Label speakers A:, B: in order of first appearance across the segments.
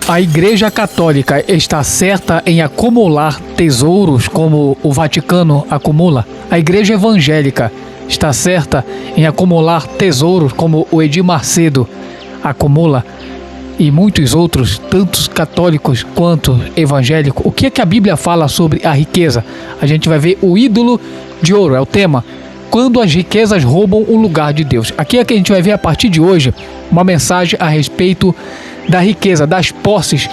A: A Igreja Católica está certa em acumular tesouros como o Vaticano acumula? A Igreja Evangélica está certa em acumular tesouros como o Edir Macedo acumula? E muitos outros, tantos católicos quanto evangélicos. O que é que a Bíblia fala sobre a riqueza? A gente vai ver o ídolo de ouro, é o tema. Quando as riquezas roubam o lugar de Deus. Aqui é que a gente vai ver a partir de hoje uma mensagem a respeito da riqueza, das posses,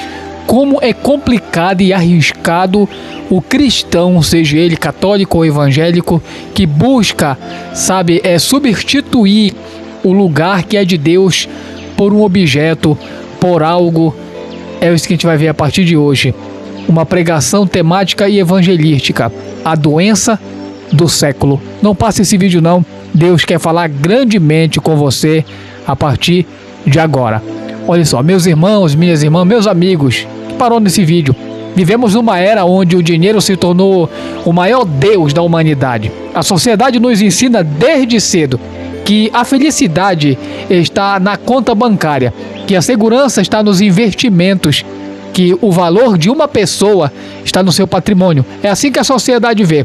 A: como é complicado e arriscado o cristão, seja ele católico ou evangélico, que busca, substituir o lugar que é de Deus por um objeto, por algo. É isso que a gente vai ver a partir de hoje. Uma pregação temática e evangelística, a doença do século. Não passe esse vídeo não, Deus quer falar grandemente com você a partir de agora. Olha só, meus irmãos, minhas irmãs, meus amigos, que parou nesse vídeo. Vivemos numa era onde o dinheiro se tornou o maior Deus da humanidade. A sociedade nos ensina desde cedo que a felicidade está na conta bancária, que a segurança está nos investimentos, que o valor de uma pessoa está no seu patrimônio. É assim que a sociedade vê.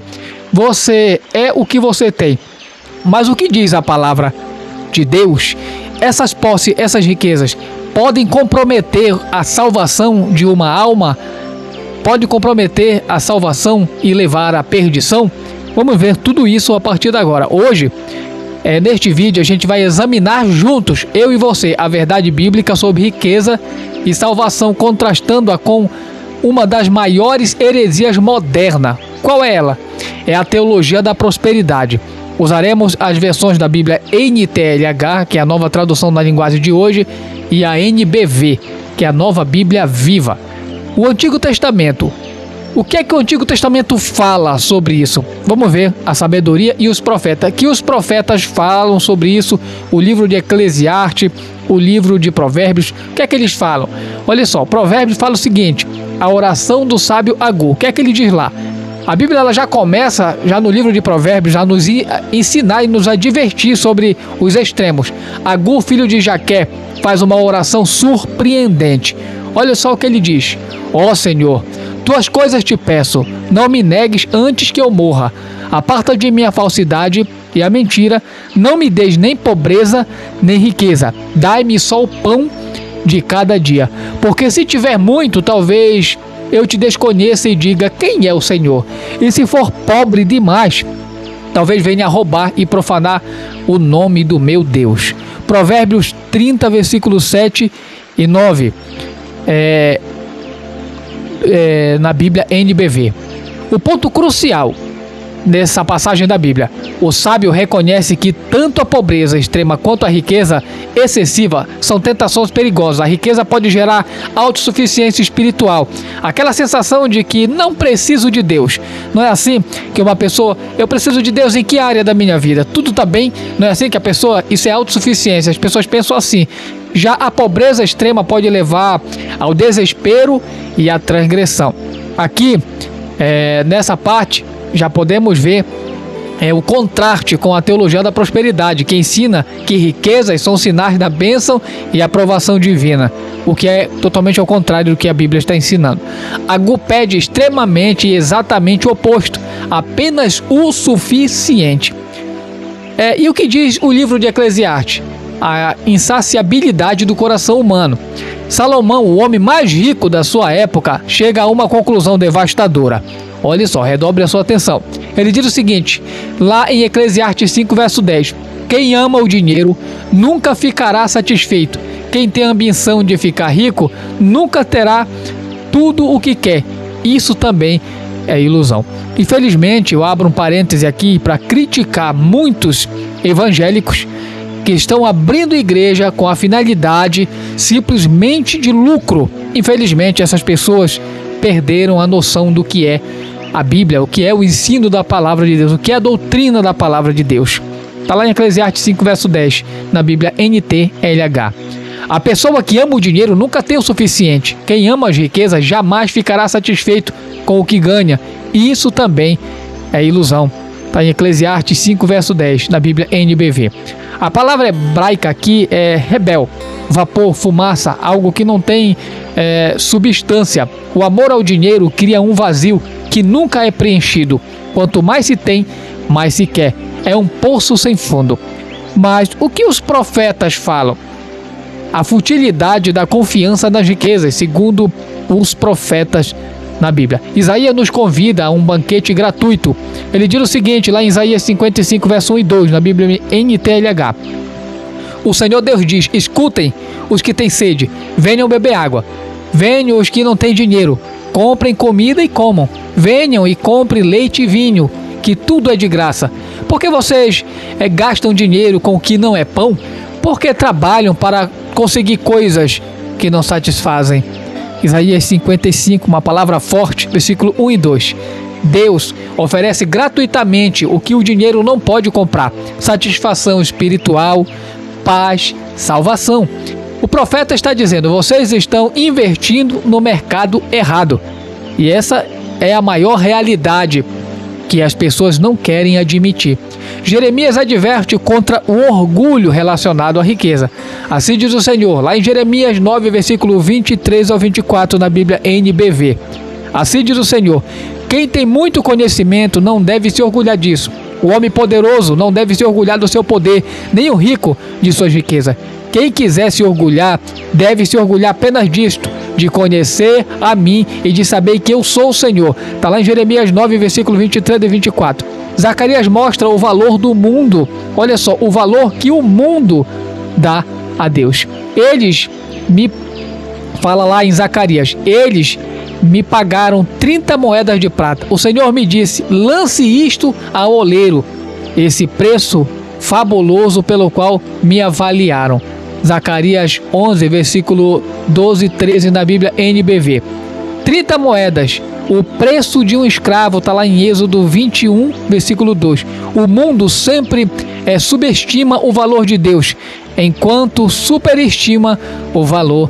A: Você é o que você tem. Mas o que diz a palavra de Deus? Essas posses, essas riquezas podem comprometer a salvação de uma alma? Pode comprometer a salvação e levar à perdição? Vamos ver tudo isso a partir de agora. Hoje, neste vídeo, a gente vai examinar juntos, eu e você, a verdade bíblica sobre riqueza e salvação, contrastando-a com uma das maiores heresias modernas. Qual é ela? É a teologia da prosperidade. Usaremos as versões da Bíblia NTLH, que é a nova tradução na linguagem de hoje, e a NBV, que é a nova Bíblia Viva. O Antigo Testamento. O que é que o Antigo Testamento fala sobre isso? Vamos ver a sabedoria e os profetas. Que os profetas falam sobre isso, o livro de Eclesiastes, o livro de Provérbios. O que é que eles falam? Olha só, Provérbios fala o seguinte: a oração do sábio Agur. O que é que ele diz lá? A Bíblia ela já começa, já no livro de Provérbios, já nos ensinar e nos advertir sobre os extremos. Agur, filho de Jaqué, faz uma oração surpreendente. Olha só o que ele diz: ó Senhor, tuas coisas te peço, não me negues antes que eu morra. Aparta de mim a falsidade e a mentira, não me deis nem pobreza nem riqueza. Dai-me só o pão de cada dia. Porque se tiver muito, talvez eu te desconheça e diga quem é o Senhor. E se for pobre demais, talvez venha roubar e profanar o nome do meu Deus. Provérbios 30, versículos 7 e 9. Na Bíblia NBV. O ponto crucial nessa passagem da Bíblia: o sábio reconhece que tanto a pobreza extrema quanto a riqueza excessiva são tentações perigosas. A riqueza pode gerar autossuficiência espiritual, aquela sensação de que não preciso de Deus. Não é assim que uma pessoa, eu preciso de Deus em que área da minha vida? Tudo está bem? Não é assim que a pessoa, isso é autossuficiência, as pessoas pensam assim. Já a pobreza extrema pode levar ao desespero e à transgressão. Aqui, nessa parte, já podemos ver o contraste com a teologia da prosperidade, que ensina que riquezas são sinais da bênção e aprovação divina, o que é totalmente ao contrário do que a Bíblia está ensinando. Agur pede extremamente e exatamente o oposto, apenas o suficiente. E o que diz o livro de Eclesiastes? A insaciabilidade do coração humano. Salomão, o homem mais rico da sua época, chega a uma conclusão devastadora. Olha só, redobre a sua atenção. Ele diz o seguinte, lá em Eclesiastes 5, verso 10. Quem ama o dinheiro nunca ficará satisfeito. Quem tem a ambição de ficar rico nunca terá tudo o que quer. Isso também é ilusão. Infelizmente, eu abro um parêntese aqui para criticar muitos evangélicos que estão abrindo igreja com a finalidade simplesmente de lucro. Infelizmente, essas pessoas perderam a noção do que é a Bíblia, o que é o ensino da palavra de Deus, o que é a doutrina da palavra de Deus. Está lá em Eclesiastes 5, verso 10, na Bíblia NTLH. A pessoa que ama o dinheiro nunca tem o suficiente. Quem ama as riquezas jamais ficará satisfeito com o que ganha. E isso também é ilusão. Está em Eclesiastes 5, verso 10, na Bíblia NBV. A palavra hebraica aqui é rebel, vapor, fumaça, algo que não tem substância. O amor ao dinheiro cria um vazio que nunca é preenchido. Quanto mais se tem, mais se quer. É um poço sem fundo. Mas o que os profetas falam? A futilidade da confiança nas riquezas, segundo os profetas na Bíblia. Isaías nos convida a um banquete gratuito. Ele diz o seguinte, lá em Isaías 55, verso 1 e 2, na Bíblia NTLH. O Senhor Deus diz: escutem os que têm sede, venham beber água. Venham os que não têm dinheiro, comprem comida e comam. Venham e comprem leite e vinho, que tudo é de graça. Por que vocês gastam dinheiro com o que não é pão? Porque trabalham para conseguir coisas que não satisfazem. Isaías 55, uma palavra forte, versículo 1 e 2. Deus oferece gratuitamente o que o dinheiro não pode comprar: satisfação espiritual, paz, salvação. O profeta está dizendo: vocês estão investindo no mercado errado. E essa é a maior realidade que as pessoas não querem admitir. Jeremias adverte contra o orgulho relacionado à riqueza. Assim diz o Senhor, lá em Jeremias 9, versículo 23 ao 24, na Bíblia NBV. Assim diz o Senhor: quem tem muito conhecimento não deve se orgulhar disso. O homem poderoso não deve se orgulhar do seu poder, nem o rico de suas riquezas. Quem quiser se orgulhar, deve se orgulhar apenas disto, de conhecer a mim e de saber que eu sou o Senhor. Está lá em Jeremias 9, versículo 23 e 24. Zacarias mostra o valor do mundo. Olha só, o valor que o mundo dá a Deus. Fala lá em Zacarias, eles me pagaram 30 moedas de prata. O Senhor me disse: lance isto ao oleiro, esse preço fabuloso pelo qual me avaliaram. Zacarias 11, versículo 12 e 13 na Bíblia NBV. 30 moedas, o preço de um escravo, está lá em Êxodo 21, versículo 2. O mundo sempre subestima o valor de Deus, enquanto superestima o valor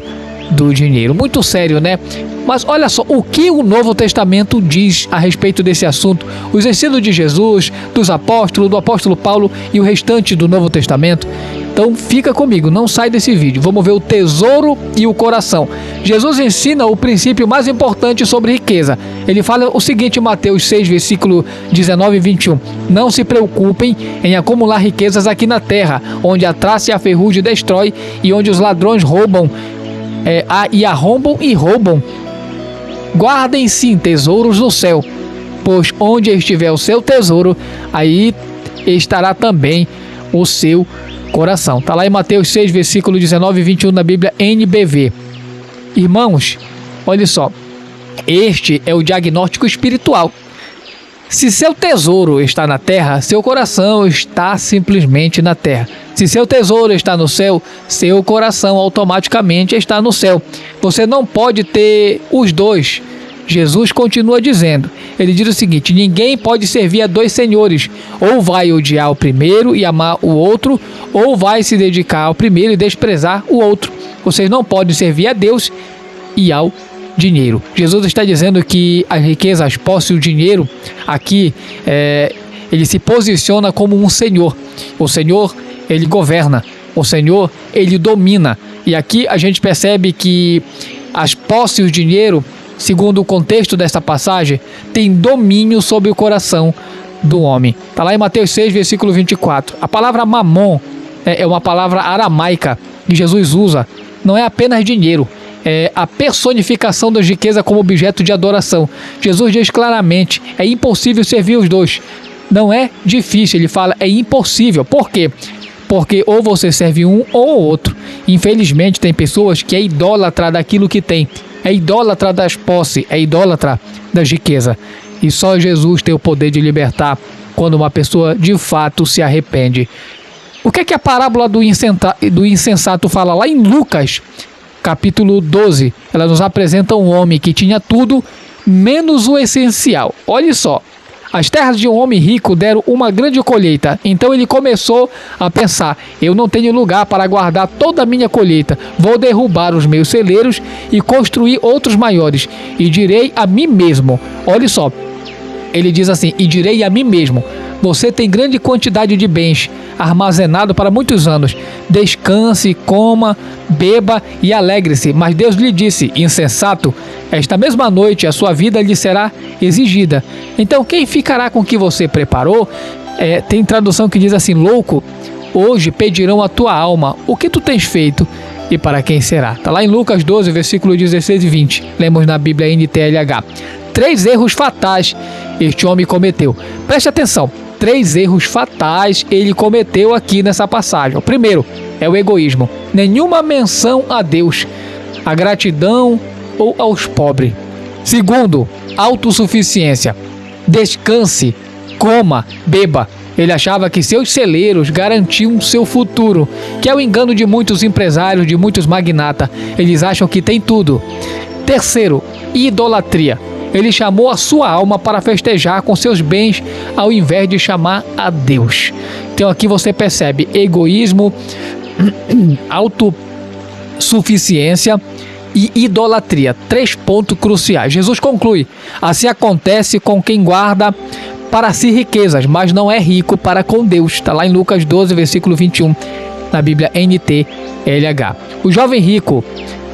A: do dinheiro. Muito sério, né? Mas olha só, o que o Novo Testamento diz a respeito desse assunto? Os ensinos de Jesus, dos apóstolos, do apóstolo Paulo e o restante do Novo Testamento. Então fica comigo, não sai desse vídeo. Vamos ver o tesouro e o coração. Jesus ensina o princípio mais importante sobre riqueza. Ele fala o seguinte em Mateus 6, versículo 19 e 21. Não se preocupem em acumular riquezas aqui na terra, onde a traça e a ferrugem destrói e onde os ladrões roubam arrombam e roubam. Guardem sim tesouros no céu, pois onde estiver o seu tesouro, aí estará também o seu coração. Está lá em Mateus 6, versículo 19 e 21 na Bíblia NBV. Irmãos, olha só, este é o diagnóstico espiritual. Se seu tesouro está na terra, seu coração está simplesmente na terra. Se seu tesouro está no céu, seu coração automaticamente está no céu. Você não pode ter os dois. Jesus continua dizendo, ele diz o seguinte: ninguém pode servir a dois senhores, ou vai odiar o primeiro e amar o outro, ou vai se dedicar ao primeiro e desprezar o outro. Vocês não podem servir a Deus e ao dinheiro. Jesus está dizendo que as riquezas, as posses e o dinheiro, aqui ele se posiciona como um senhor. O Senhor, ele governa. O Senhor, ele domina. E aqui a gente percebe que as posses e o dinheiro, segundo o contexto desta passagem, tem domínio sobre o coração do homem. Está lá em Mateus 6, versículo 24. A palavra mamon é uma palavra aramaica que Jesus usa. Não é apenas dinheiro. É a personificação das riquezas como objeto de adoração. Jesus diz claramente: é impossível servir os dois. Não é difícil, ele fala, é impossível. Por quê? Porque ou você serve um ou o outro. Infelizmente tem pessoas que é idólatra daquilo que tem, é idólatra das posses, é idólatra das riquezas. E só Jesus tem o poder de libertar quando uma pessoa de fato se arrepende. O que é que a parábola do insensato fala lá em Lucas, capítulo 12? Ela nos apresenta um homem que tinha tudo menos o essencial. Olha só. As terras de um homem rico deram uma grande colheita. Então ele começou a pensar: eu não tenho lugar para guardar toda a minha colheita. Vou derrubar os meus celeiros e construir outros maiores. E direi a mim mesmo. Olha só. Ele diz assim: e direi a mim mesmo: Você tem grande quantidade de bens armazenado para muitos anos. Descanse, coma, beba e alegre-se. Mas Deus lhe disse: insensato, esta mesma noite a sua vida lhe será exigida. Então quem ficará com o que você preparou? Tem tradução que diz assim: louco, hoje pedirão a tua alma. O que tu tens feito e para quem será? Está lá em Lucas 12, versículo 16 e 20. Lemos na Bíblia NTLH. 3 erros fatais este homem cometeu. Preste atenção. 3 erros fatais ele cometeu aqui nessa passagem. O primeiro é o egoísmo. Nenhuma menção a Deus, a gratidão ou aos pobres. Segundo, autossuficiência. Descanse, coma, beba. Ele achava que seus celeiros garantiam seu futuro, que é o engano de muitos empresários, de muitos magnatas. Eles acham que tem tudo. Terceiro, idolatria. Ele chamou a sua alma para festejar com seus bens ao invés de chamar a Deus. Então aqui você percebe egoísmo, autossuficiência e idolatria. 3 pontos cruciais. Jesus conclui: assim acontece com quem guarda para si riquezas, mas não é rico para com Deus. Está lá em Lucas 12, versículo 21, na Bíblia NTLH. O jovem rico.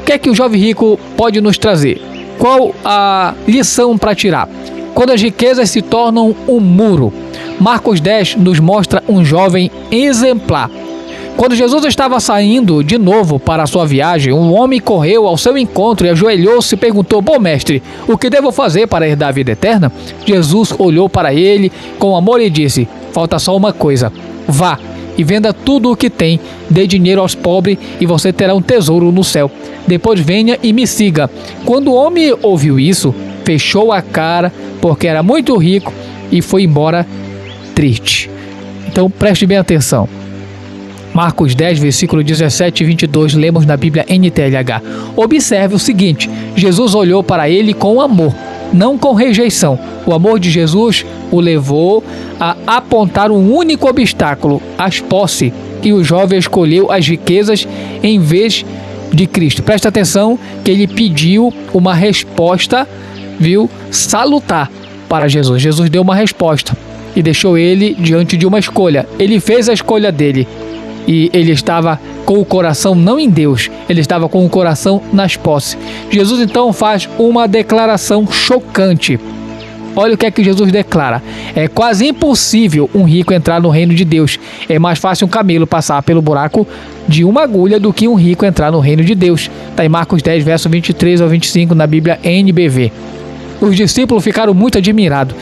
A: O que é que o jovem rico pode nos trazer? Qual a lição para tirar? Quando as riquezas se tornam um muro. Marcos 10 nos mostra um jovem exemplar. Quando Jesus estava saindo de novo para a sua viagem, um homem correu ao seu encontro e ajoelhou-se e perguntou: bom mestre, o que devo fazer para herdar a vida eterna? Jesus olhou para ele com amor e disse: falta só uma coisa. Vá e venda tudo o que tem, dê dinheiro aos pobres e você terá um tesouro no céu. Depois venha e me siga. Quando o homem ouviu isso, fechou a cara porque era muito rico e foi embora triste. Então preste bem atenção. Marcos 10, versículo 17 e 22, lemos na Bíblia NTLH. Observe o seguinte: Jesus olhou para ele com amor, não com rejeição. O amor de Jesus o levou a apontar um único obstáculo, as posses, e o jovem escolheu as riquezas em vez de Cristo. Presta atenção que ele pediu uma resposta, salutar para Jesus. Jesus deu uma resposta e deixou ele diante de uma escolha. Ele fez a escolha dele. E ele estava com o coração não em Deus, ele estava com o coração nas posses. Jesus então faz uma declaração chocante. Olha o que é que Jesus declara: é quase impossível um rico entrar no reino de Deus. É mais fácil um camelo passar pelo buraco de uma agulha do que um rico entrar no reino de Deus. Está em Marcos 10, verso 23 ao 25, na Bíblia NBV. Os discípulos ficaram muito admirados.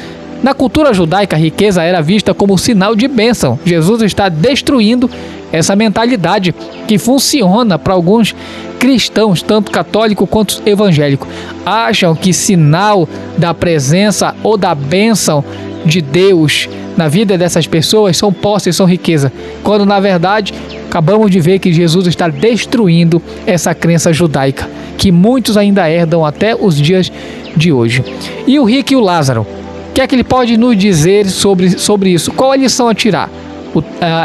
A: Na cultura judaica, a riqueza era vista como sinal de bênção. Jesus está destruindo essa mentalidade que funciona para alguns cristãos, tanto católicos quanto evangélicos. Acham que sinal da presença ou da bênção de Deus na vida dessas pessoas são posses, são riqueza. Quando na verdade acabamos de ver que Jesus está destruindo essa crença judaica, que muitos ainda herdam até os dias de hoje. E o rico e o Lázaro? O que é que ele pode nos dizer sobre isso? Qual a lição a tirar?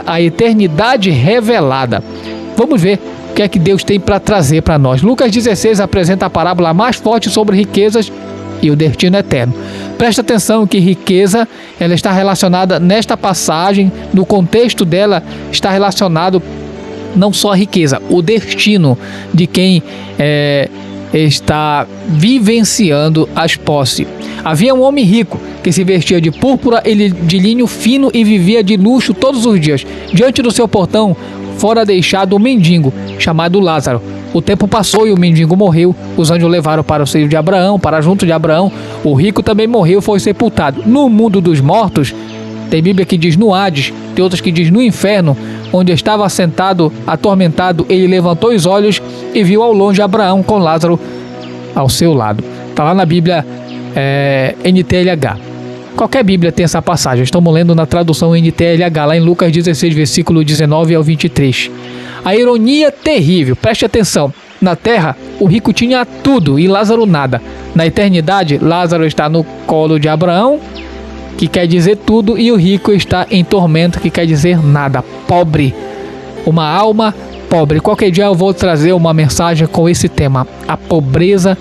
A: A eternidade revelada. Vamos ver o que é que Deus tem para trazer para nós. Lucas 16 apresenta a parábola mais forte sobre riquezas e o destino eterno. Presta atenção que riqueza, ela está relacionada nesta passagem, no contexto dela, está relacionado não só a riqueza, o destino de quem está vivenciando as posses. Havia um homem rico que se vestia de púrpura e de linho fino e vivia de luxo todos os dias. Diante do seu portão fora deixado um mendigo chamado Lázaro. O tempo passou e o mendigo morreu. Os anjos o levaram para o seio de Abraão, para junto de Abraão. O rico também morreu, foi sepultado. No mundo dos mortos, tem Bíblia que diz no Hades, tem outras que diz no inferno, onde estava sentado, atormentado, ele levantou os olhos e viu ao longe Abraão com Lázaro ao seu lado. Está lá na Bíblia NTLH. Qualquer Bíblia tem essa passagem. Estamos lendo na tradução NTLH, lá em Lucas 16, versículo 19 ao 23. A ironia terrível, preste atenção. Na terra, o rico tinha tudo e Lázaro nada. Na eternidade, Lázaro está no colo de Abraão, que quer dizer tudo, e o rico está em tormento, que quer dizer nada, pobre. Uma alma pobre. Qualquer dia eu vou trazer uma mensagem com esse tema: a pobreza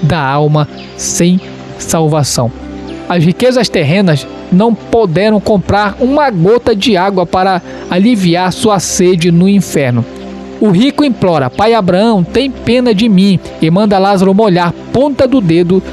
A: da alma sem salvação. As riquezas terrenas não puderam comprar uma gota de água para aliviar sua sede no inferno. O rico implora: Pai Abraão, tem pena de mim, e manda Lázaro molhar a ponta do dedo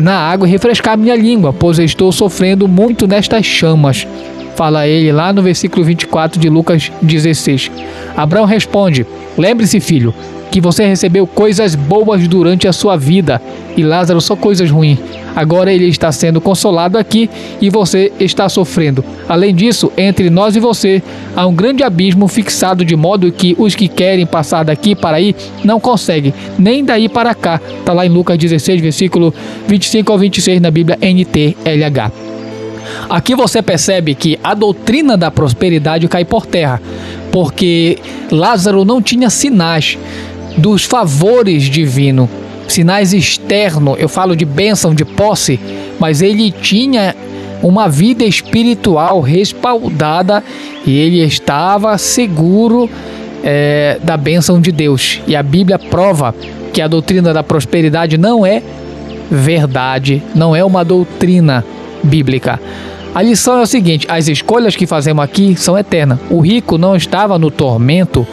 A: na água e refrescar minha língua, pois eu estou sofrendo muito nestas chamas. Fala ele lá no versículo 24 de Lucas 16. Abraão responde: lembre-se, filho, que você recebeu coisas boas durante a sua vida, e Lázaro só coisas ruins. Agora ele está sendo consolado aqui e você está sofrendo. Além disso, entre nós e você há um grande abismo fixado, de modo que os que querem passar daqui para aí não conseguem, nem daí para cá. Está lá em Lucas 16, versículo 25 ao 26 na Bíblia NTLH. Aqui você percebe que a doutrina da prosperidade cai por terra, porque Lázaro não tinha sinais dos favores divinos, sinais externos. Eu falo de bênção, de posse, mas ele tinha uma vida espiritual respaldada e ele estava seguro da bênção de Deus. E a Bíblia prova que a doutrina da prosperidade não é verdade, não é uma doutrina bíblica. A lição é o seguinte: as escolhas que fazemos aqui são eternas. O rico não estava no tormento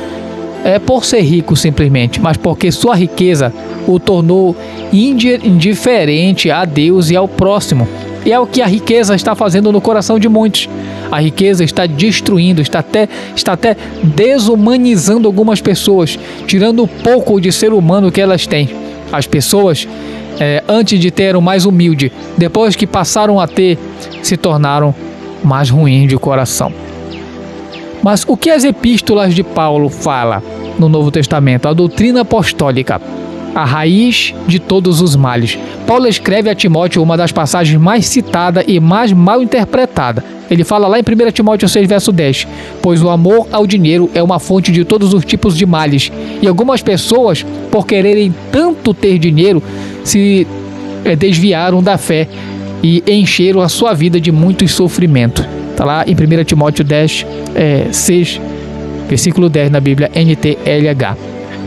A: por ser rico simplesmente, mas porque sua riqueza o tornou indiferente a Deus e ao próximo. E é o que a riqueza está fazendo no coração de muitos. A riqueza está destruindo, está até desumanizando algumas pessoas, tirando um pouco de ser humano que elas têm. As pessoas, antes de ter o mais humilde, depois que passaram a ter, se tornaram mais ruins de coração. Mas o que as epístolas de Paulo falam no Novo Testamento? A doutrina apostólica, a raiz de todos os males. Paulo escreve a Timóteo uma das passagens mais citada e mais mal interpretada. Ele fala lá em 1 Timóteo 6, verso 10: pois o amor ao dinheiro é uma fonte de todos os tipos de males, e algumas pessoas, por quererem tanto ter dinheiro, se desviaram da fé e encheram a sua vida de muito sofrimento. Está lá em 1 Timóteo 6, versículo 10 na Bíblia NTLH.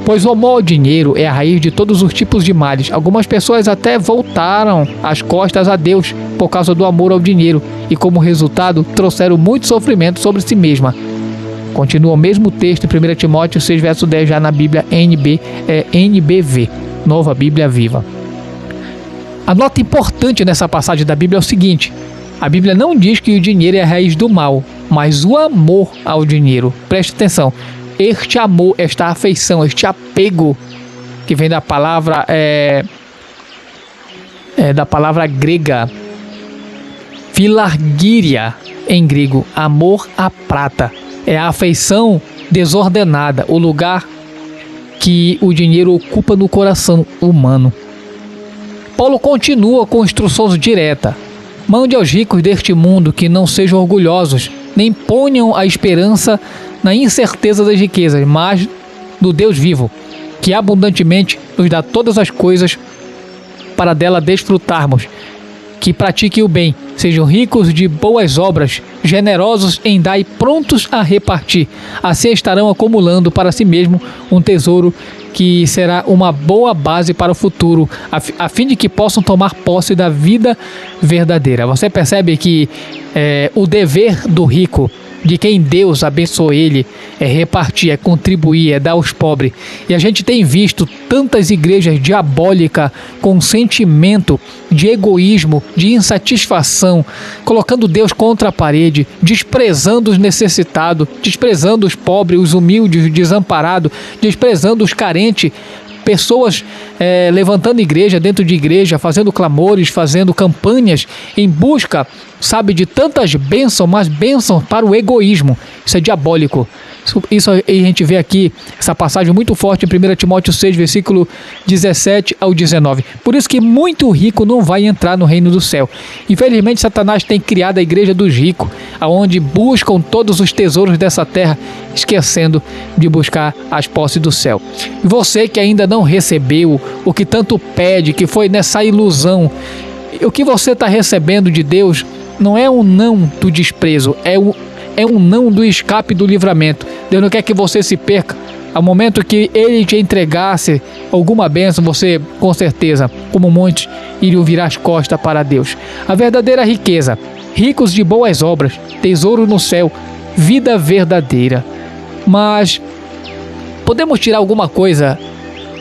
A: Pois o amor ao dinheiro é a raiz de todos os tipos de males. Algumas pessoas até voltaram as costas a Deus por causa do amor ao dinheiro e, como resultado, trouxeram muito sofrimento sobre si mesma. Continua o mesmo texto em 1 Timóteo 6, verso 10, já na Bíblia NBV, Nova Bíblia Viva. A nota importante nessa passagem da Bíblia é o seguinte: a Bíblia não diz que o dinheiro é a raiz do mal, mas o amor ao dinheiro. Preste atenção. Este amor, esta afeição, este apego, que vem da palavra da palavra grega philargyria, em grego, amor à prata. É a afeição desordenada, o lugar que o dinheiro ocupa no coração humano. Paulo continua com instruções diretas: mande aos ricos deste mundo que não sejam orgulhosos, nem ponham a esperança na incerteza das riquezas, mas do Deus vivo, que abundantemente nos dá todas as coisas para dela desfrutarmos. Que pratiquem o bem, sejam ricos de boas obras, generosos em dar e prontos a repartir. Assim estarão acumulando para si mesmo um tesouro que será uma boa base para o futuro, a fim de que possam tomar posse da vida verdadeira. Você percebe que o dever do rico, de quem Deus abençoou ele, é repartir, é contribuir, é dar aos pobres. E a gente tem visto tantas igrejas diabólicas com sentimento de egoísmo, de insatisfação, colocando Deus contra a parede, desprezando os necessitados, desprezando os pobres, os humildes, os desamparados, desprezando os carentes. Pessoas levantando igreja dentro de igreja, fazendo clamores, fazendo campanhas em busca, sabe, de tantas bênçãos, mas bênçãos para o egoísmo. Isso é diabólico. Isso a gente vê aqui, essa passagem muito forte em 1 Timóteo 6, versículo 17 ao 19. Por isso que muito rico não vai entrar no reino do céu. Infelizmente, Satanás tem criado a igreja dos ricos, onde buscam todos os tesouros dessa terra, esquecendo de buscar as posses do céu. E você que ainda não recebeu o que tanto pede, que foi nessa ilusão, o que você está recebendo de Deus não é um não do desprezo, é um não do escape do livramento. Deus não quer que você se perca, Ao momento que ele te entregasse alguma bênção, você, com certeza, como muitos, iriam virar as costas para Deus. A verdadeira riqueza, ricos de boas obras, tesouro no céu, vida verdadeira. Mas podemos tirar alguma coisa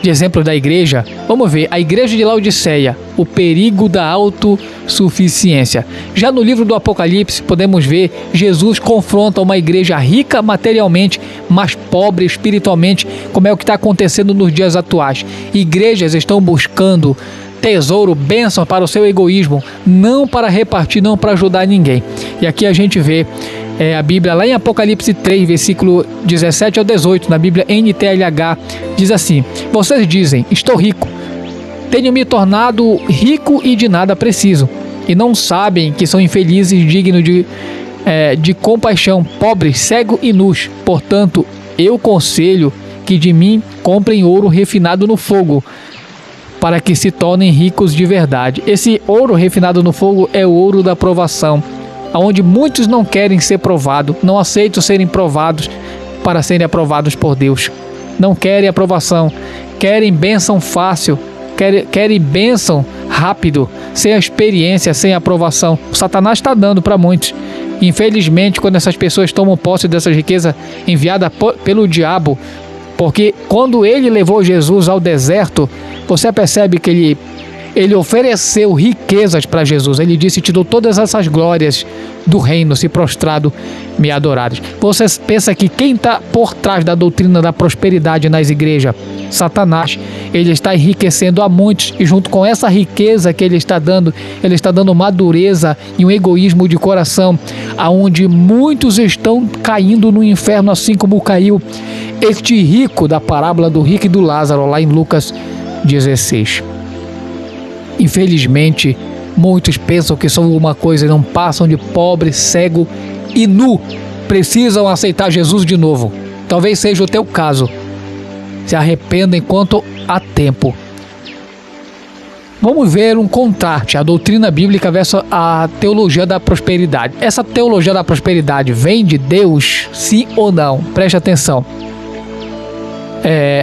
A: de exemplo da igreja? Vamos ver, a igreja de Laodiceia, o perigo da autossuficiência. Já no livro do Apocalipse, podemos ver Jesus confronta uma igreja rica materialmente, mas pobre espiritualmente, como é o que está acontecendo nos dias atuais. Igrejas estão buscando tesouro, bênção para o seu egoísmo, não para repartir, não para ajudar ninguém. E aqui a gente vê a Bíblia lá em Apocalipse 3, versículo 17 ao 18, na Bíblia NTLH, diz assim: vocês dizem, estou rico, tenho me tornado rico e de nada preciso, e não sabem que são infelizes, dignos de compaixão, pobres, cegos e nus. Portanto, eu conselho que de mim comprem ouro refinado no fogo, para que se tornem ricos de verdade. Esse ouro refinado no fogo é o ouro da provação, onde muitos não querem ser provados, não aceitam serem provados para serem aprovados por Deus. Não querem aprovação, querem bênção fácil, querem bênção rápido, sem a experiência, sem a aprovação. O Satanás está dando para muitos. Infelizmente, quando essas pessoas tomam posse dessas riquezas enviadas pelo diabo, porque quando ele levou Jesus ao deserto, você percebe que ele ofereceu riquezas para Jesus. Ele disse: te dou todas essas glórias do reino, se prostrado me adorares. Você pensa que quem está por trás da doutrina da prosperidade nas igrejas? Satanás. Ele está enriquecendo a muitos, e junto com essa riqueza que ele está dando madureza e um egoísmo de coração, aonde muitos estão caindo no inferno, assim como caiu este rico da parábola do rico e do Lázaro, lá em Lucas 16. Infelizmente, muitos pensam que são uma coisa e não passam de pobre, cego e nu. Precisam aceitar Jesus de novo. Talvez seja o teu caso. Se arrependa enquanto há tempo. Vamos ver um contraste, a doutrina bíblica versus a teologia da prosperidade. Essa teologia da prosperidade vem de Deus, sim ou não? Preste atenção.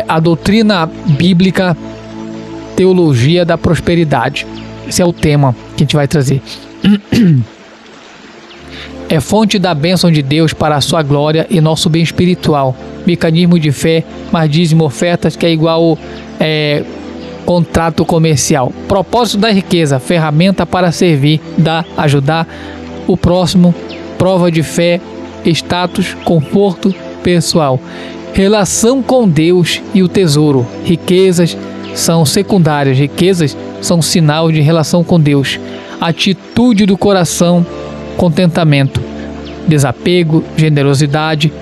A: A doutrina bíblica, teologia da prosperidade. Esse é o tema que a gente vai trazer. É fonte da bênção de Deus para a sua glória e nosso bem espiritual. Mecanismo de fé, mais dízimo, ofertas, que é igual contrato comercial. Propósito da riqueza, ferramenta para servir, dar, ajudar o próximo, prova de fé, status, conforto pessoal. Relação com Deus e o tesouro. Riquezas são secundárias, riquezas são sinal de relação com Deus. Atitude do coração, contentamento, desapego, generosidade,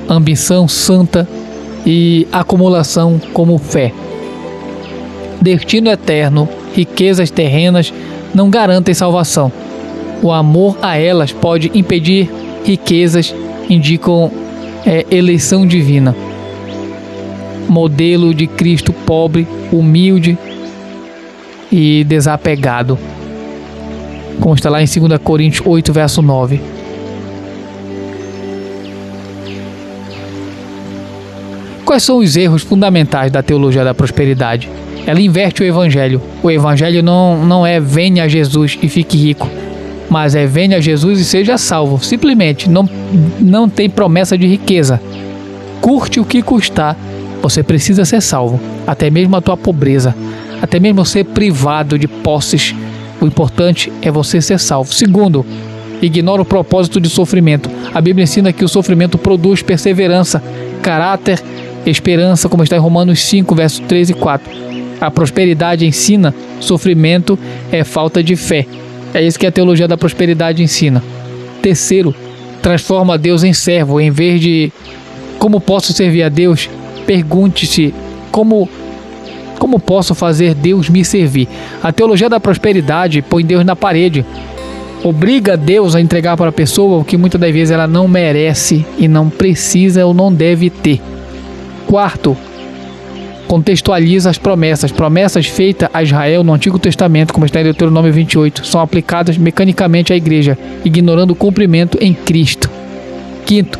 A: ambição santa e acumulação como fé. Destino eterno, riquezas terrenas não garantem salvação. O amor a elas pode impedir riquezas, indicam eleição divina. Modelo de Cristo pobre, humilde e desapegado. Como está lá em 2 Coríntios 8, verso 9. Quais são os erros fundamentais da teologia da prosperidade? Ela inverte o evangelho. O evangelho não é venha a Jesus e fique rico, mas é venha a Jesus e seja salvo. Simplesmente não tem promessa de riqueza. Curte o que custar, você precisa ser salvo. Até mesmo a tua pobreza, até mesmo ser privado de posses, o importante é você ser salvo. Segundo, ignora o propósito de sofrimento. A Bíblia ensina que o sofrimento produz perseverança, caráter, esperança, como está em Romanos 5, versos 3 e 4. A prosperidade ensina, sofrimento é falta de fé. É isso que a teologia da prosperidade ensina. Terceiro, transforma Deus em servo. Em vez de como posso servir a Deus, pergunte-se como posso fazer Deus me servir. A teologia da prosperidade põe Deus na parede. Obriga Deus a entregar para a pessoa o que muitas das vezes ela não merece e não precisa ou não deve ter. Quarto, contextualiza as promessas. Promessas feitas a Israel no Antigo Testamento, como está em Deuteronômio 28, são aplicadas mecanicamente à igreja, ignorando o cumprimento em Cristo. Quinto,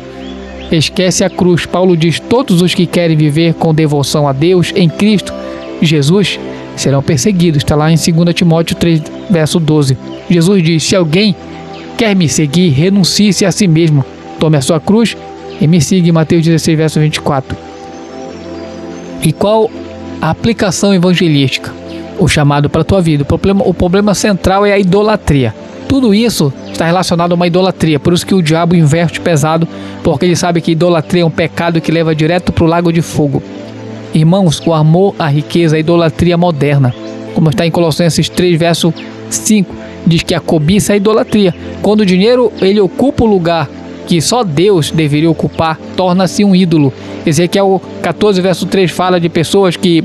A: esquece a cruz. Paulo diz: todos os que querem viver com devoção a Deus em Cristo Jesus serão perseguidos. Está lá em 2 Timóteo 3, verso 12. Jesus diz: se alguém quer me seguir, renuncie-se a si mesmo, tome a sua cruz e me siga, em Mateus 16, verso 24. E qual a aplicação evangelística? O chamado para a tua vida. O problema central é a idolatria. Tudo isso está relacionado a uma idolatria. Por isso que o diabo investe pesado, porque ele sabe que idolatria é um pecado que leva direto para o lago de fogo. Irmãos, o amor à riqueza, a idolatria moderna, como está em Colossenses 3, verso 5, diz que a cobiça é a idolatria. Quando o dinheiro ele ocupa o lugar que só Deus deveria ocupar, torna-se um ídolo. Ezequiel 14, verso 3 fala de pessoas que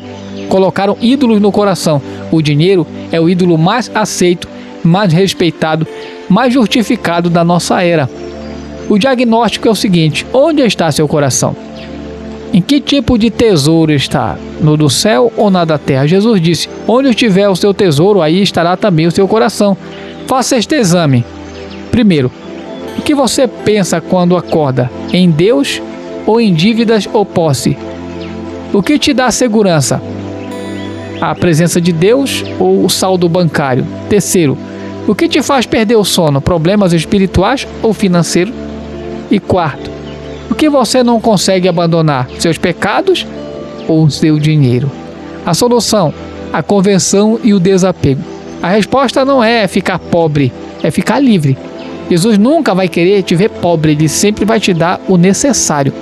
A: colocaram ídolos no coração. O dinheiro é o ídolo mais aceito, mais respeitado, mais justificado da nossa era. O diagnóstico é o seguinte: onde está seu coração? Em que tipo de tesouro está? No do céu ou na da terra? Jesus disse: onde estiver o seu tesouro, aí estará também o seu coração. Faça este exame. Primeiro, o que você pensa quando acorda? Em Deus ou em dívidas ou posse? O que te dá segurança? A presença de Deus ou o saldo bancário? Terceiro, o que te faz perder o sono? Problemas espirituais ou financeiros? E quarto, o que você não consegue abandonar? Seus pecados ou seu dinheiro? A solução: a conversão e o desapego. A resposta não é ficar pobre, é ficar livre. Jesus nunca vai querer te ver pobre, ele sempre vai te dar o necessário.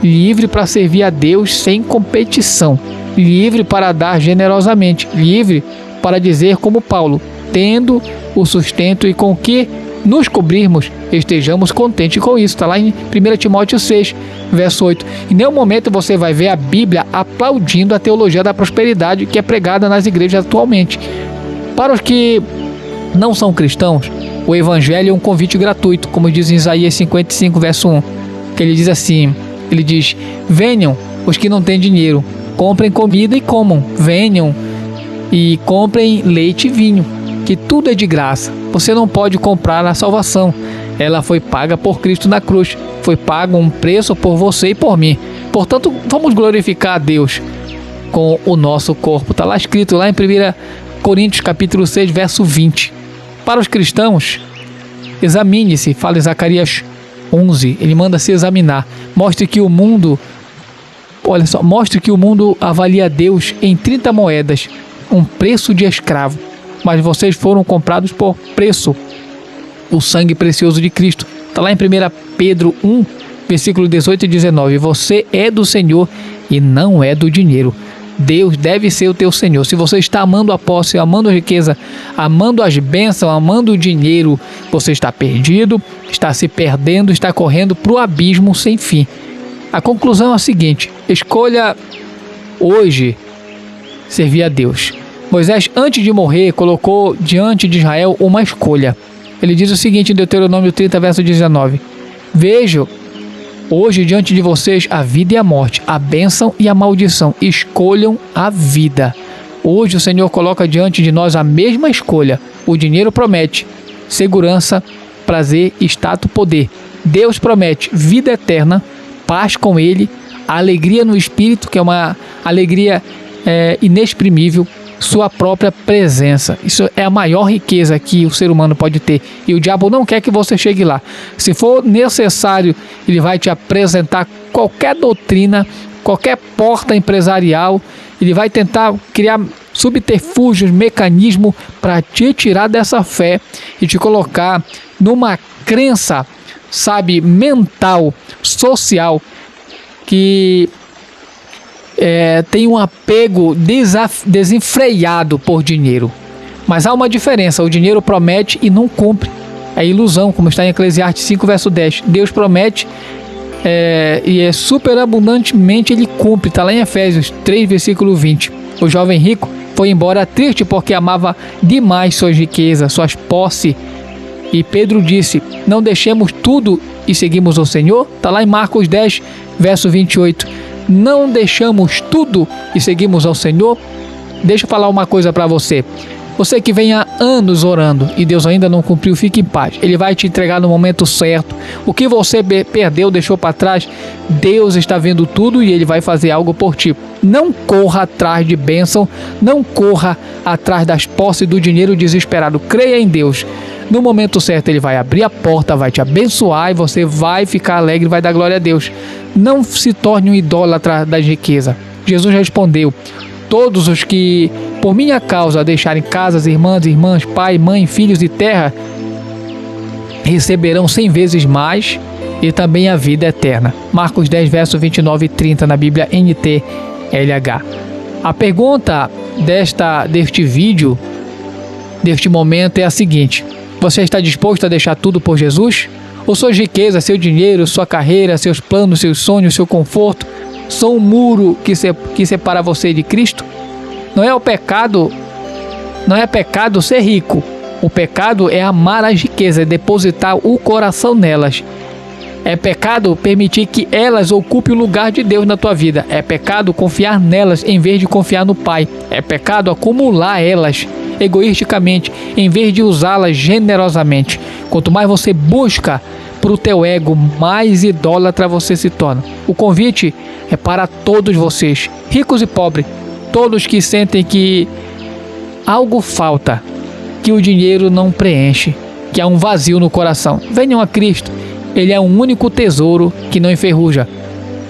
A: Livre para servir a Deus sem competição, livre para dar generosamente, livre para dizer como Paulo: tendo o sustento e com que nos cobrirmos, estejamos contentes com isso. Está lá em 1 Timóteo 6, verso 8. Em nenhum momento você vai ver a Bíblia aplaudindo a teologia da prosperidade que é pregada nas igrejas atualmente. Para os que não são cristãos, o Evangelho é um convite gratuito, como diz em Isaías 55, verso 1, que ele diz assim, ele diz: venham os que não têm dinheiro, comprem comida e comam, venham e comprem leite e vinho, que tudo é de graça. Você não pode comprar a salvação, ela foi paga por Cristo na cruz, foi pago um preço por você e por mim. Portanto, vamos glorificar a Deus com o nosso corpo. Está lá escrito lá em 1 Coríntios capítulo 6, verso 20. Para os cristãos, examine-se, fala em Zacarias 11, ele manda se examinar. Mostre que o mundo avalia Deus em 30 moedas, um preço de escravo. Mas vocês foram comprados por preço, o sangue precioso de Cristo. Está lá em 1 Pedro 1, versículo 18 e 19. Você é do Senhor e não é do dinheiro. Deus deve ser o teu Senhor. Se você está amando a posse, amando a riqueza, amando as bênçãos, amando o dinheiro, você está perdido, está se perdendo, está correndo para o abismo sem fim. A conclusão é a seguinte: escolha hoje servir a Deus. Moisés, antes de morrer, colocou diante de Israel uma escolha. Ele diz o seguinte em Deuteronômio 30, verso 19: vejo hoje diante de vocês a vida e a morte, a bênção e a maldição. Escolham a vida. Hoje o Senhor coloca diante de nós a mesma escolha. O dinheiro promete segurança, prazer, status, poder. Deus promete vida eterna, paz com Ele, a alegria no Espírito, que é uma alegria inexprimível, sua própria presença. Isso é a maior riqueza que o ser humano pode ter, e o diabo não quer que você chegue lá. Se for necessário, ele vai te apresentar qualquer doutrina, qualquer porta empresarial, ele vai tentar criar subterfúgios, mecanismos para te tirar dessa fé e te colocar numa crença, mental, social, que tem um apego desenfreado por dinheiro. Mas há uma diferença: o dinheiro promete e não cumpre. É ilusão, como está em Eclesiastes 5, verso 10. Deus promete e superabundantemente ele cumpre. Está lá em Efésios 3, versículo 20. O jovem rico foi embora triste porque amava demais suas riquezas, suas posses. E Pedro disse: não deixemos tudo e seguimos o Senhor. Está lá em Marcos 10, verso 28. Não deixamos tudo e seguimos ao Senhor. Deixa eu falar uma coisa para você: Você que vem há anos orando e Deus ainda não cumpriu, fique em paz. Ele vai te entregar no momento certo. O que você perdeu, deixou para trás, Deus está vendo tudo e Ele vai fazer algo por ti. Não corra atrás de bênção, não corra atrás das posses do dinheiro desesperado. Creia em Deus. No momento certo Ele vai abrir a porta, vai te abençoar e você vai ficar alegre, vai dar glória a Deus. Não se torne um idólatra das riquezas. Jesus respondeu: todos os que por minha causa deixarem casas, irmãs, pai, mãe, filhos e terra, receberão 100 vezes mais e também a vida eterna. Marcos 10, verso 29 e 30 na Bíblia NTLH. A pergunta deste vídeo, deste momento é a seguinte: você está disposto a deixar tudo por Jesus? Ou suas riquezas, seu dinheiro, sua carreira, seus planos, seus sonhos, seu conforto são um muro que separa você de Cristo? Não é pecado ser rico. O pecado é amar as riquezas, depositar o coração nelas. É pecado permitir que elas ocupem o lugar de Deus na tua vida. É pecado confiar nelas em vez de confiar no Pai. É pecado acumular elas egoisticamente em vez de usá-las generosamente. Quanto mais você busca para o teu ego, mais idólatra você se torna. O convite é para todos vocês, ricos e pobres, todos que sentem que algo falta, que o dinheiro não preenche, que há um vazio no coração. Venham a Cristo. Ele é um único tesouro que não enferruja,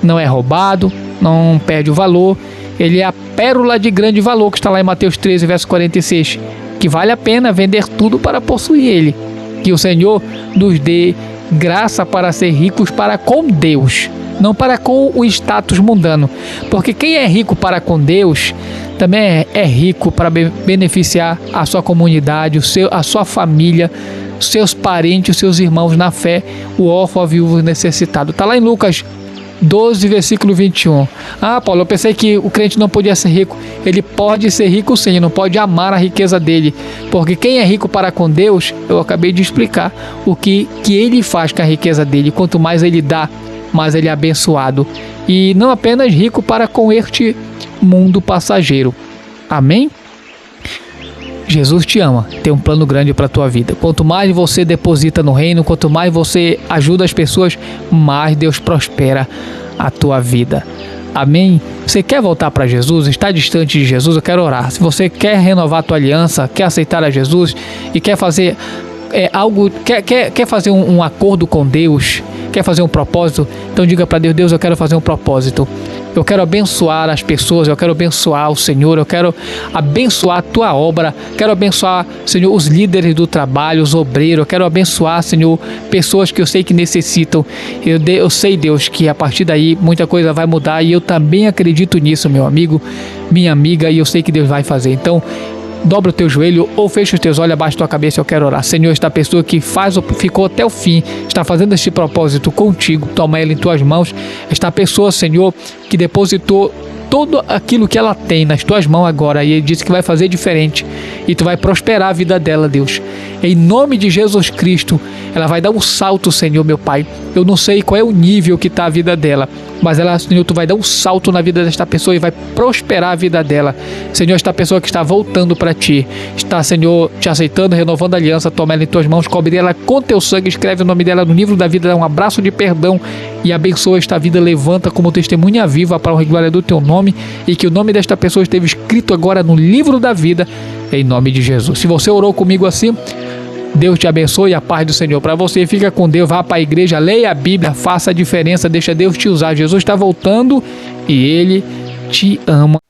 A: não é roubado, não perde o valor. Ele é a pérola de grande valor que está lá em Mateus 13, verso 46, que vale a pena vender tudo para possuir ele. Que o Senhor nos dê graça para ser ricos para com Deus, não para com o status mundano, porque quem é rico para com Deus também é rico para beneficiar a sua comunidade, a sua família, seus parentes, seus irmãos na fé, o órfão, a viúva, o necessitado. Está lá em Lucas 12, versículo 21. Ah, Paulo, eu pensei que o crente não podia ser rico. Ele pode ser rico sim, não pode amar a riqueza dele, porque quem é rico para com Deus, eu acabei de explicar o que ele faz com a riqueza dele. Quanto mais ele dá, mais ele é abençoado, e não apenas rico para com este mundo passageiro. Amém? Jesus te ama, tem um plano grande para a tua vida. Quanto mais você deposita no reino, quanto mais você ajuda as pessoas, mais Deus prospera a tua vida. Amém? Você quer voltar para Jesus? Está distante de Jesus? Eu quero orar. Se você quer renovar a tua aliança, quer aceitar a Jesus e quer fazer algo, quer fazer um acordo com Deus, quer fazer um propósito, então diga para Deus: Deus, eu quero fazer um propósito. Eu quero abençoar as pessoas, eu quero abençoar o Senhor, eu quero abençoar a tua obra, quero abençoar, Senhor, os líderes do trabalho, os obreiros, eu quero abençoar, Senhor, pessoas que eu sei que necessitam. Eu sei, Deus, que a partir daí muita coisa vai mudar e eu também acredito nisso, meu amigo, minha amiga, e eu sei que Deus vai fazer. Então, dobra o teu joelho ou fecha os teus olhos abaixo da tua cabeça. Eu quero orar. Senhor, esta pessoa que ficou até o fim, está fazendo este propósito contigo, toma ela em tuas mãos. Esta pessoa, Senhor, que depositou tudo aquilo que ela tem nas tuas mãos agora, e ele disse que vai fazer diferente e tu vai prosperar a vida dela, Deus. Em nome de Jesus Cristo, ela vai dar um salto, Senhor, meu Pai. Eu não sei qual é o nível que está a vida dela, mas ela, Senhor, tu vai dar um salto na vida desta pessoa e vai prosperar a vida dela. Senhor, esta pessoa que está voltando para ti, está, Senhor, te aceitando, renovando a aliança, toma ela em tuas mãos, cobre ela com teu sangue, escreve o nome dela no livro da vida, dá um abraço de perdão e abençoa esta vida, levanta como testemunha viva para a honra e glória do teu nome, e que o nome desta pessoa esteja escrito agora no livro da vida, em nome de Jesus. Se você orou comigo assim, Deus te abençoe, a paz do Senhor para você. Fica com Deus, vá para a igreja, leia a Bíblia, faça a diferença, deixa Deus te usar. Jesus está voltando e Ele te ama.